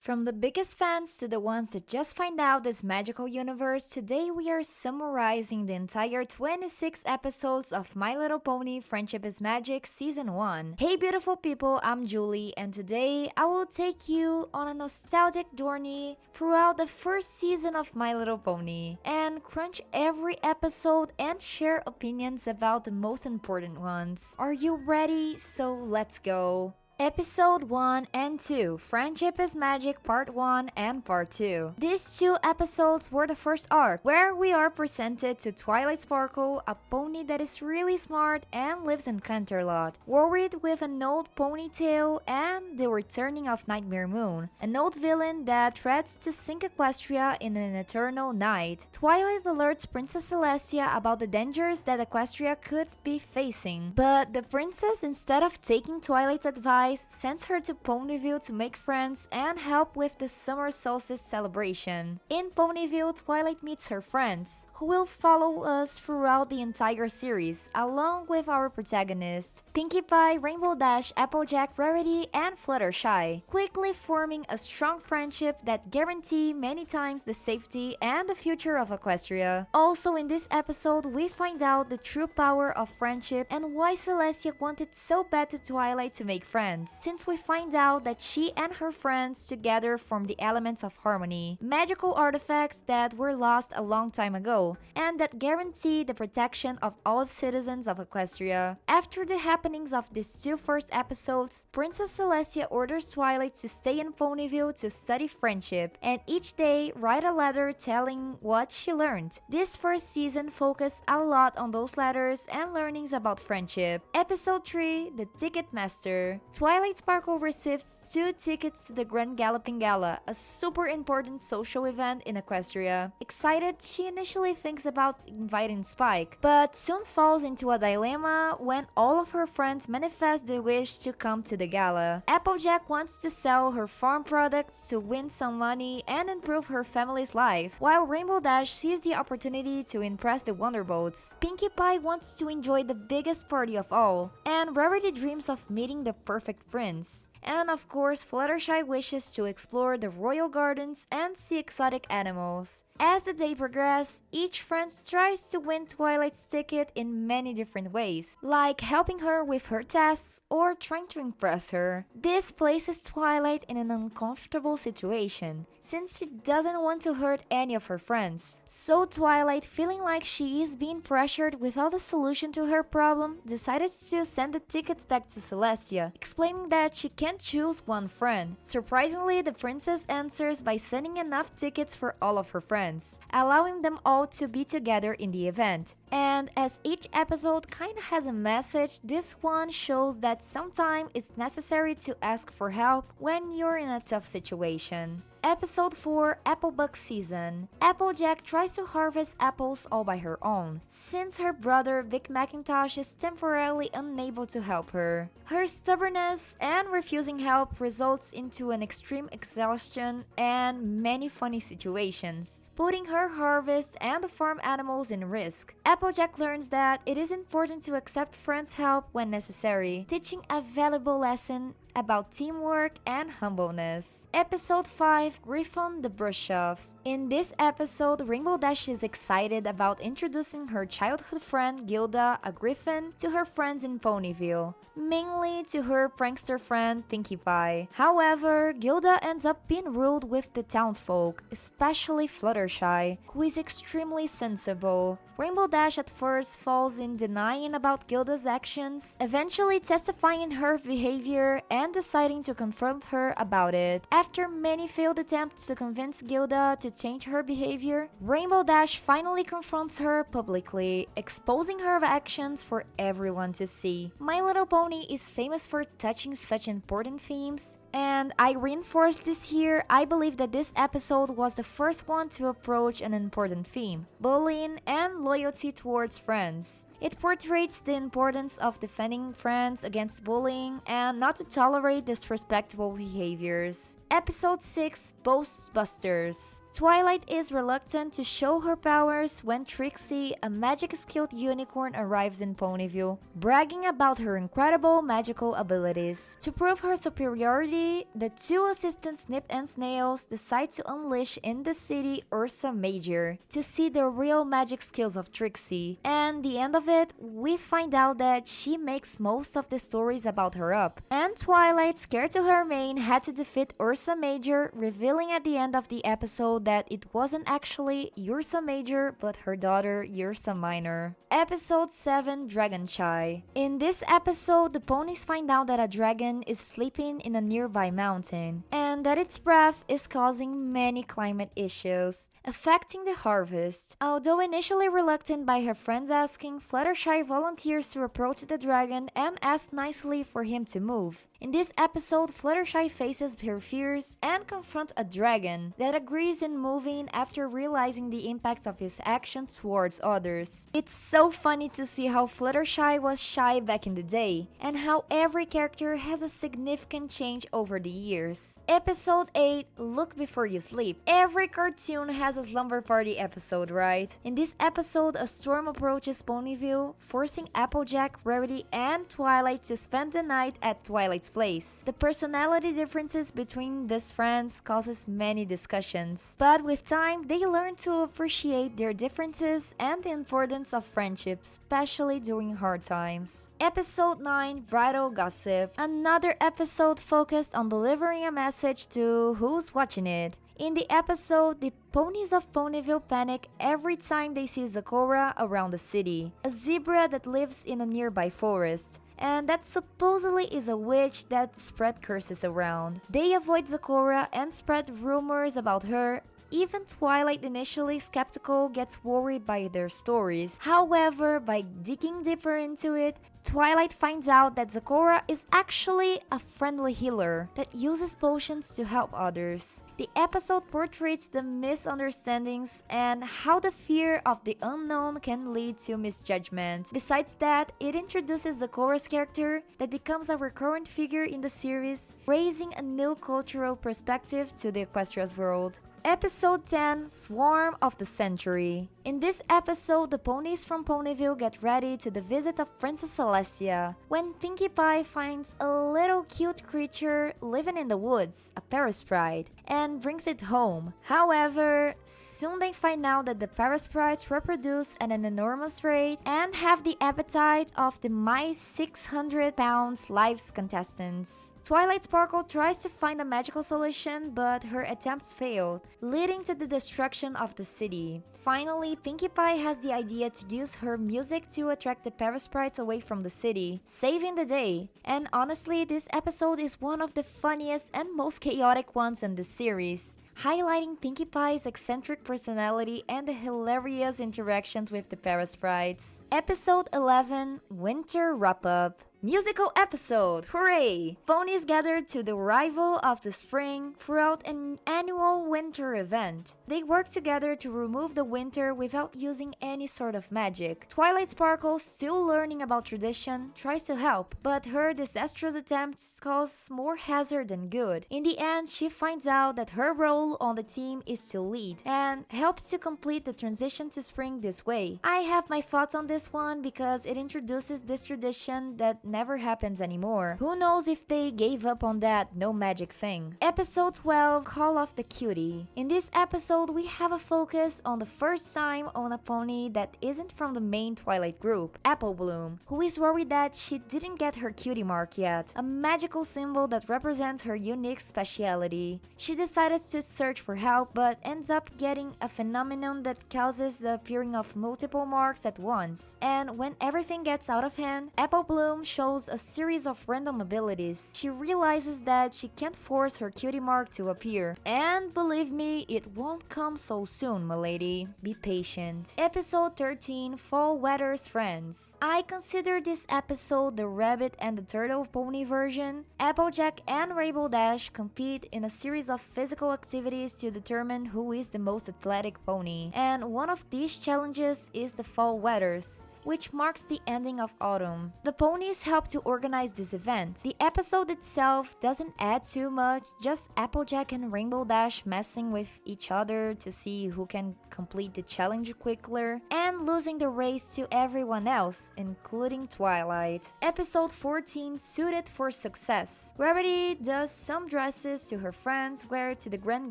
From the biggest fans to the ones that just find out this magical universe, today we are summarizing the entire 26 episodes of My Little Pony Friendship is Magic Season 1. Hey beautiful people, I'm Julie, and today I will take you on a nostalgic journey throughout the first season of My Little Pony and crunch every episode and share opinions about the most important ones. Are you ready? So let's go! Episode 1 and 2, Friendship is Magic Part 1 and Part 2. These two episodes were the first arc, where we are presented to Twilight Sparkle, a pony that is really smart and lives in Canterlot, worried with an old ponytail and the returning of Nightmare Moon, an old villain that threats to sink Equestria in an eternal night. Twilight alerts Princess Celestia about the dangers that Equestria could be facing, but the princess, instead of taking Twilight's advice, sends her to Ponyville to make friends and help with the summer solstice celebration. In Ponyville, Twilight meets her friends, who will follow us throughout the entire series, along with our protagonists, Pinkie Pie, Rainbow Dash, Applejack, Rarity, and Fluttershy, quickly forming a strong friendship that guarantee many times the safety and the future of Equestria. Also in this episode, we find out the true power of friendship and why Celestia wanted so bad to Twilight to make friends, since we find out that she and her friends together form the elements of harmony, magical artifacts that were lost a long time ago, and that guarantee the protection of all citizens of Equestria. After the happenings of these two first episodes, Princess Celestia orders Twilight to stay in Ponyville to study friendship, and each day write a letter telling what she learned. This first season focused a lot on those letters and learnings about friendship. Episode 3, The Ticket Master. Twilight Sparkle receives 2 tickets to the Grand Galloping Gala, a super important social event in Equestria. Excited, she initially thinks about inviting Spike, but soon falls into a dilemma when all of her friends manifest the wish to come to the gala. Applejack wants to sell her farm products to win some money and improve her family's life, while Rainbow Dash sees the opportunity to impress the Wonderbolts. Pinkie Pie wants to enjoy the biggest party of all, and Rarity dreams of meeting the perfect prince. And of course, Fluttershy wishes to explore the royal gardens and see exotic animals. As the day progresses, each friend tries to win Twilight's ticket in many different ways, like helping her with her tasks or trying to impress her. This places Twilight in an uncomfortable situation, since she doesn't want to hurt any of her friends. So Twilight, feeling like she is being pressured without a solution to her problem, decided to send the tickets back to Celestia, explaining that she can't choose one friend. Surprisingly, the princess answers by sending enough tickets for all of her friends, allowing them all to be together in the event. And as each episode kinda has a message, this one shows that sometimes it's necessary to ask for help when you're in a tough situation. Episode 4, Applebug Season. Applejack tries to harvest apples all by her own, since her brother Vic Macintosh is temporarily unable to help her. Her stubbornness and refusing help results into an extreme exhaustion and many funny situations, putting her harvest and the farm animals in risk. Applejack learns that it is important to accept friends' help when necessary, teaching a valuable lesson about teamwork and humbleness. Episode 5, Griffon The Brush Off. In this episode, Rainbow Dash is excited about introducing her childhood friend Gilda, a griffin, to her friends in Ponyville, mainly to her prankster friend Pinkie Pie. However, Gilda ends up being rude with the townsfolk, especially Fluttershy, who is extremely sensible. Rainbow Dash at first falls in denying about Gilda's actions, eventually testifying her behavior and deciding to confront her about it. After many failed attempts to convince Gilda to change her behavior, Rainbow Dash finally confronts her publicly, exposing her actions for everyone to see. My Little Pony is famous for touching such important themes, and I reinforce this here. I believe that this episode was the first one to approach an important theme: bullying and loyalty towards friends. It portrays the importance of defending friends against bullying and not to tolerate disrespectful behaviors. Episode 6, Ghostbusters. Twilight is reluctant to show her powers when Trixie, a magic-skilled unicorn, arrives in Ponyville, bragging about her incredible magical abilities. To prove her superiority, Rarity, the two assistants Snip and Snails decide to unleash in the city Ursa Major to see the real magic skills of Trixie. And the end of it, we find out that she makes most of the stories about her up. And Twilight, scared to her mane, had to defeat Ursa Major, revealing at the end of the episode that it wasn't actually Ursa Major but her daughter Ursa Minor. Episode 7, Dragonchi. In this episode, the ponies find out that a dragon is sleeping in a nearby mountain, and that its breath is causing many climate issues, affecting the harvest. Although initially reluctant by her friends asking, Fluttershy volunteers to approach the dragon and ask nicely for him to move. In this episode, Fluttershy faces her fears and confronts a dragon that agrees in moving after realizing the impact of his actions towards others. It's so funny to see how Fluttershy was shy back in the day, and how every character has a significant change over the years. Episode 8, Look Before You Sleep. Every cartoon has a slumber party episode, right? In this episode, a storm approaches Ponyville, forcing Applejack, Rarity, and Twilight to spend the night at Twilight's place. The personality differences between these friends causes many discussions, but with time, they learn to appreciate their differences and the importance of friendship, especially during hard times. Episode 9, Bridal Gossip. Another episode focused on delivering a message to who's watching it. In the episode, the ponies of Ponyville panic every time they see Zecora around the city, a zebra that lives in a nearby forest, and that supposedly is a witch that spread curses around. They avoid Zecora and spread rumors about her. Even Twilight, initially skeptical, gets worried by their stories. However, by digging deeper into it, Twilight finds out that Zecora is actually a friendly healer that uses potions to help others. The episode portrays the misunderstandings and how the fear of the unknown can lead to misjudgment. Besides that, it introduces Zecora's character that becomes a recurrent figure in the series, raising a new cultural perspective to the Equestria's world. Episode 10, Swarm of the Century. In this episode, the ponies from Ponyville get ready to the visit of Princess Celestia, when Pinkie Pie finds a little cute creature living in the woods, a parasprite, and brings it home. However, soon they find out that the parasprites reproduce at an enormous rate and have the appetite of the My 600 Pounds Lives contestants. Twilight Sparkle tries to find a magical solution, but her attempts fail, leading to the destruction of the city. Finally, Pinkie Pie has the idea to use her music to attract the parasprites away from the city, saving the day. And honestly, this episode is one of the funniest and most chaotic ones in the series, highlighting Pinkie Pie's eccentric personality and the hilarious interactions with the parasprites. Episode 11, Winter Wrapup. Musical episode! Hooray! Ponies gathered to the arrival of the spring throughout an annual winter event. They work together to remove the winter without using any sort of magic. Twilight Sparkle, still learning about tradition, tries to help, but her disastrous attempts cause more hazard than good. In the end, she finds out that her role on the team is to lead, and helps to complete the transition to spring this way. I have my thoughts on this one because it introduces this tradition that never happens anymore. Who knows if they gave up on that no magic thing. Episode 12, Call Off the Cutie. In this episode, we have a focus on the first time on a pony that isn't from the main Twilight group, Apple Bloom, who is worried that she didn't get her cutie mark yet, a magical symbol that represents her unique speciality. She decided to search for help, but ends up getting a phenomenon that causes the appearing of multiple marks at once. And when everything gets out of hand, Apple Bloom shows a series of random abilities. She realizes that she can't force her cutie mark to appear. And believe me, it won't come so soon, milady. Be patient. Episode 13, Fall Weather's Friends. I consider this episode the rabbit and the turtle pony version. Applejack and Rainbow Dash compete in a series of physical activities to determine who is the most athletic pony. And one of these challenges is the Fall Weathers, which marks the ending of autumn. The ponies help to organize this event. The episode itself doesn't add too much, just Applejack and Rainbow Dash messing with each other to see who can complete the challenge quicker, and and losing the race to everyone else, including Twilight. Episode 14, Suited for Success. Rarity does some dresses to her friends wear to the Grand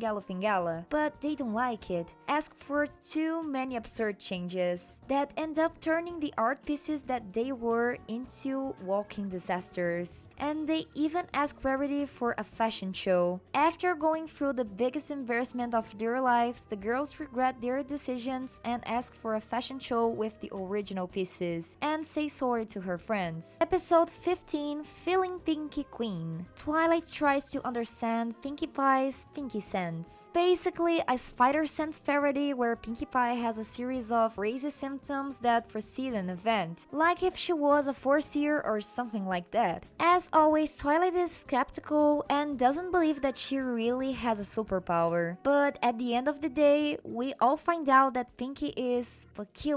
Galloping Gala, but they don't like it. Ask for too many absurd changes that end up turning the art pieces that they were into walking disasters. And they even ask Rarity for a fashion show. After going through the biggest embarrassment of their lives, the girls regret their decisions and ask for a fashion show with the original pieces and say sorry to her friends. Episode 15, Feeling Pinkie Queen. Twilight tries to understand Pinkie Pie's Pinkie sense. Basically, a spider sense parody where Pinkie Pie has a series of crazy symptoms that precede an event, like if she was a foreseer or something like that. As always, Twilight is skeptical and doesn't believe that she really has a superpower. But at the end of the day, we all find out that Pinkie is peculiar.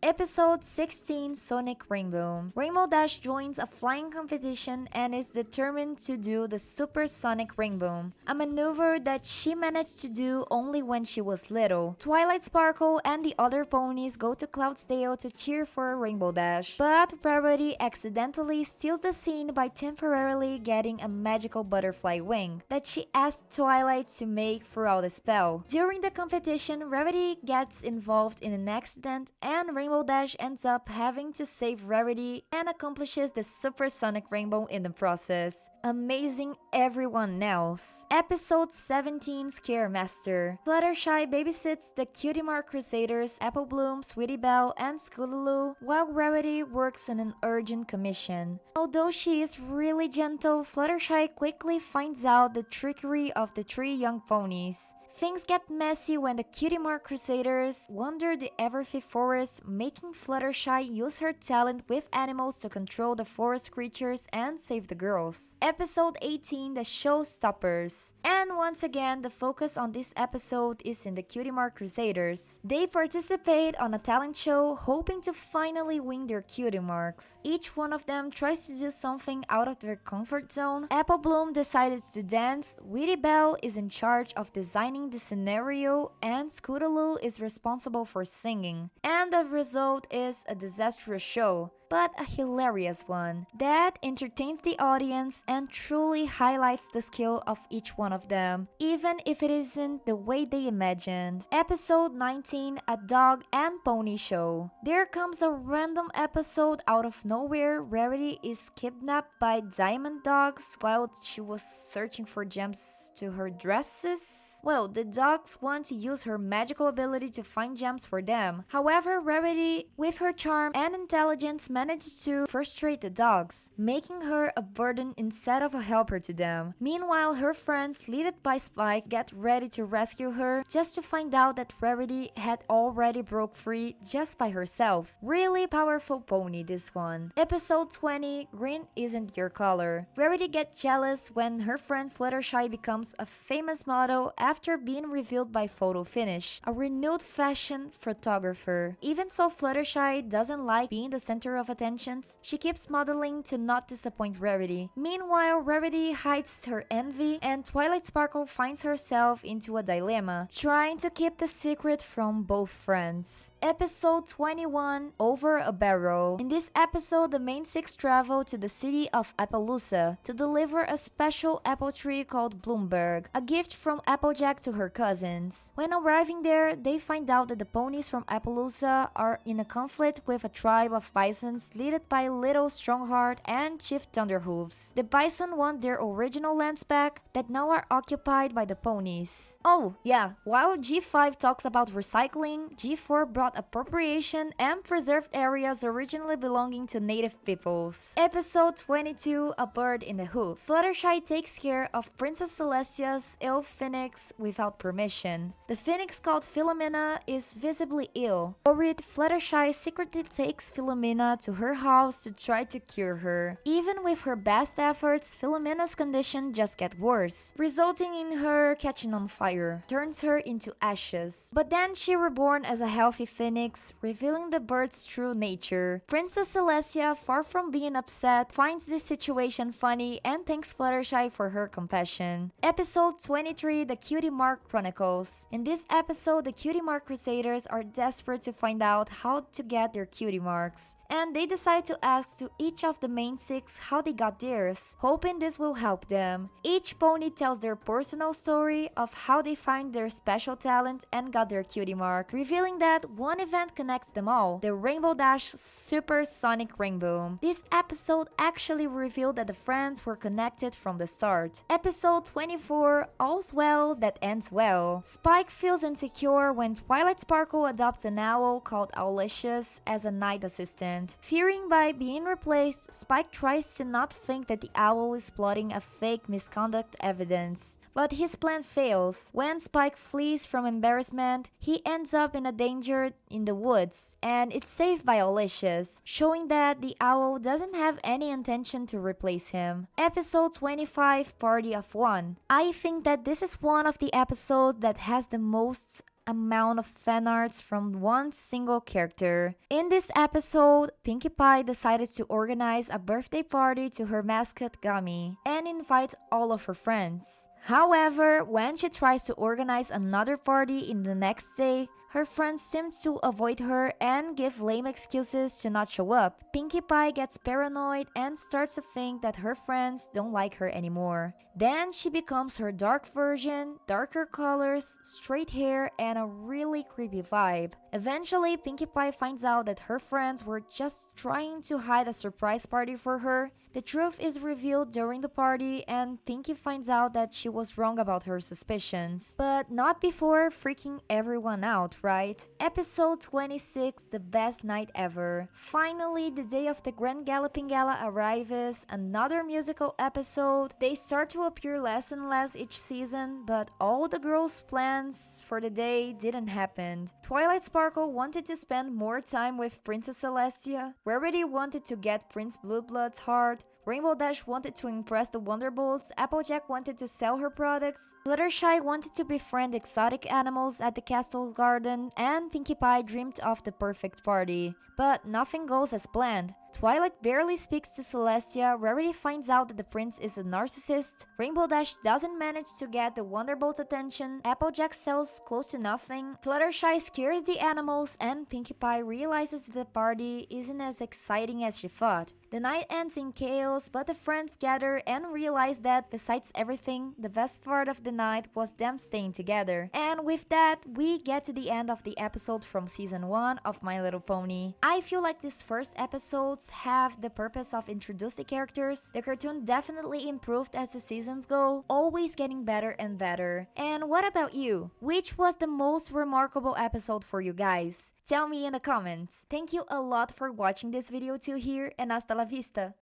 Episode 16, Sonic Ringbom. Rainbow Dash joins a flying competition and is determined to do the supersonic Ringbom, a maneuver that she managed to do only when she was little. Twilight Sparkle and the other ponies go to Cloudsdale to cheer for Rainbow Dash, but Rarity accidentally steals the scene by temporarily getting a magical butterfly wing that she asked Twilight to make throughout the spell. During the competition, Rarity gets involved in an accident and Rainbow Dash ends up having to save Rarity and accomplishes the supersonic rainbow in the process, amazing everyone else. Episode 17, Scare Master. Fluttershy babysits the Cutie Mark Crusaders, Apple Bloom, Sweetie Belle, and Scootaloo, while Rarity works on an urgent commission. Although she is really gentle, Fluttershy quickly finds out the trickery of the three young ponies. Things get messy when the Cutie Mark Crusaders wander the Everfree forest, making Fluttershy use her talent with animals to control the forest creatures and save the girls. Episode 18, The Showstoppers. And once again, the focus on this episode is in the Cutie Mark Crusaders. They participate on a talent show, hoping to finally win their cutie marks. Each one of them tries to do something out of their comfort zone. Apple Bloom decides to dance, Sweetie Belle is in charge of designing the scenario, and Scootaloo is responsible for singing. And the result is a disastrous show, but a hilarious one that entertains the audience and truly highlights the skill of each one of them, even if it isn't the way they imagined. Episode 19, A Dog and Pony Show. There comes a random episode out of nowhere. Rarity is kidnapped by diamond dogs while she was searching for gems to her dresses. Well, the dogs want to use her magical ability to find gems for them. However, Rarity, with her charm and intelligence, managed to frustrate the dogs, making her a burden instead of a helper to them. Meanwhile, her friends, led by Spike, get ready to rescue her, just to find out that Rarity had already broke free just by herself. Really powerful pony, this one. Episode 20, Green Isn't Your Color. Rarity gets jealous when her friend Fluttershy becomes a famous model after being revealed by Photo Finish, a renewed fashion photographer. Even so, Fluttershy doesn't like being the center of attention. She keeps modeling to not disappoint Rarity. Meanwhile, Rarity hides her envy, and Twilight Sparkle finds herself into a dilemma, trying to keep the secret from both friends. Episode 21, Over a Barrel. In this episode, the main six travel to the city of Appaloosa to deliver a special apple tree called Bloomberg, a gift from Applejack to her cousins. When arriving there, they find out that the ponies from Appaloosa are in a conflict with a tribe of bisons led by Little Strongheart and Chief Thunderhoofs. The bison want their original lands back that now are occupied by the ponies. Oh yeah, while G5 talks about recycling, G4 brought appropriation and preserved areas originally belonging to native peoples. Episode 22, A Bird in the Hoof. Fluttershy takes care of Princess Celestia's ill phoenix without permission. The phoenix called Philomena is visibly ill. Worried, Fluttershy secretly takes Philomena to to her house to try to cure her. Even with her best efforts, Philomena's condition just gets worse, resulting in her catching on fire, turns her into ashes. But then she reborn as a healthy phoenix, revealing the bird's true nature. Princess Celestia, far from being upset, finds this situation funny and thanks Fluttershy for her compassion. Episode 23, The Cutie Mark Chronicles. In this episode, the Cutie Mark Crusaders are desperate to find out how to get their cutie marks, and they decide to ask to each of the main 6 how they got theirs, hoping this will help them. Each pony tells their personal story of how they find their special talent and got their cutie mark, revealing that one event connects them all, the Rainbow Dash Supersonic Ringbom. This episode actually revealed that the friends were connected from the start. Episode 24, All's Well That Ends Well. Spike feels insecure when Twilight Sparkle adopts an owl called Owlicious as a night assistant. Fearing by being replaced, Spike tries to not think that the owl is plotting a fake misconduct evidence. But his plan fails. When Spike flees from embarrassment, he ends up in a danger in the woods, and it's saved by Owlicious, showing that the owl doesn't have any intention to replace him. Episode 25, Party of One. I think that this is one of the episodes that has the most amount of fan arts from one single character. In this episode, Pinkie Pie decided to organize a birthday party to her mascot Gummy and invite all of her friends. However, when she tries to organize another party in the next day, her friends seem to avoid her and give lame excuses to not show up. Pinkie Pie gets paranoid and starts to think that her friends don't like her anymore. Then she becomes her dark version, darker colors, straight hair, and a really creepy vibe. Eventually, Pinkie Pie finds out that her friends were just trying to hide a surprise party for her. The truth is revealed during the party, and Pinkie finds out that she was wrong about her suspicions. But not before freaking everyone out, right? Episode 26, The Best Night Ever. Finally, the day of the Grand Galloping Gala arrives, another musical episode. They start to appear less and less each season, but all the girls' plans for the day didn't happen. Twilight Sparkle wanted to spend more time with Princess Celestia. Rarity wanted to get Prince Blueblood's heart. Rainbow Dash wanted to impress the Wonderbolts, Applejack wanted to sell her products, Fluttershy wanted to befriend exotic animals at the castle garden, and Pinkie Pie dreamed of the perfect party. But nothing goes as planned. Twilight barely speaks to Celestia, Rarity finds out that the prince is a narcissist, Rainbow Dash doesn't manage to get the Wonderbolt's attention, Applejack sells close to nothing, Fluttershy scares the animals, and Pinkie Pie realizes that the party isn't as exciting as she thought. The night ends in chaos, but the friends gather and realize that, besides everything, the best part of the night was them staying together. And with that, we get to the end of the episode from Season 1 of My Little Pony. I feel like these first episodes have the purpose of introduce the characters. The cartoon definitely improved as the seasons go, always getting better and better. And what about you? Which was the most remarkable episode for you guys? Tell me in the comments. Thank you a lot for watching this video till here, and hasta la vista!